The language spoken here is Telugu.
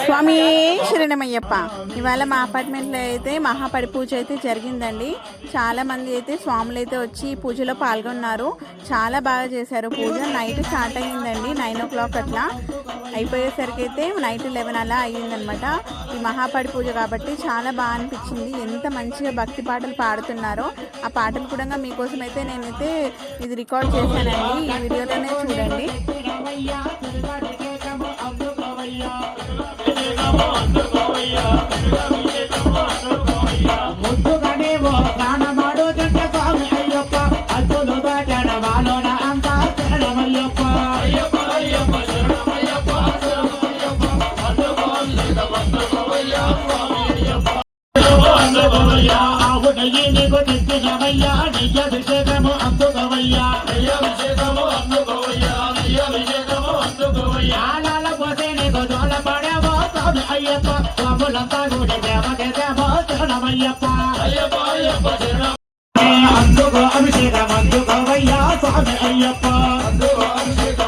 స్వామి శరణమయ్యప్ప. ఇవాళ మా అపార్ట్మెంట్లో అయితే మహాపడి పూజ అయితే జరిగిందండి. చాలామంది అయితే స్వాములు అయితే వచ్చి ఈ పూజలో పాల్గొన్నారు. చాలా బాగా చేశారు పూజ. నైట్ స్టార్ట్ అయ్యిందండి 9 o'clock అట్లా. అయిపోయేసరికి అయితే నైట్ 11 అలా అయ్యిందనమాట. ఈ మహాపడి పూజ కాబట్టి చాలా బాగా అనిపించింది. ఎంత మంచిగా భక్తి పాటలు పాడుతున్నారో ఆ పాటలు కూడా మీకోసం అయితే నేనైతే ఇది రికార్డ్ చేశానండి. ఈ వీడియోలోనే చూడండి. ముద్దుగానేవో ప్రాణమాడు జంట స్వామి అయ్యప్ప అద్దులు దాటన వాలోన అంతా శరణమయ్యప్ప అయ్యప్ప అయ్యప్ప శరణమయ్యప్ప శరణమయ్యప్ప అద్దుకోలేద వందకోవయ్యా స్వామి అయ్యప్ప వందకోవయ్యా ఆవుడయ్యి నీకు తెచ్చినవయ్యా నిజాభిషేకము అందుకోవయ్యా నిజాభిషేకము అందుకోవయ్యా నిజాభిషేకము అందుకోవయ్యా ఆలాల పోతే నీకు జోల పడేవో స్వామి అయ్యప్ప స్వాములంతా కూడా దేవదేవో శరణమయ్యప్ప అయ్యప్ప అయ్యప్ప శరణం అందుకో అభిషేకం అందుకోవయ్యా స్వామి అయ్యప్ప అందుకో అభిషేకం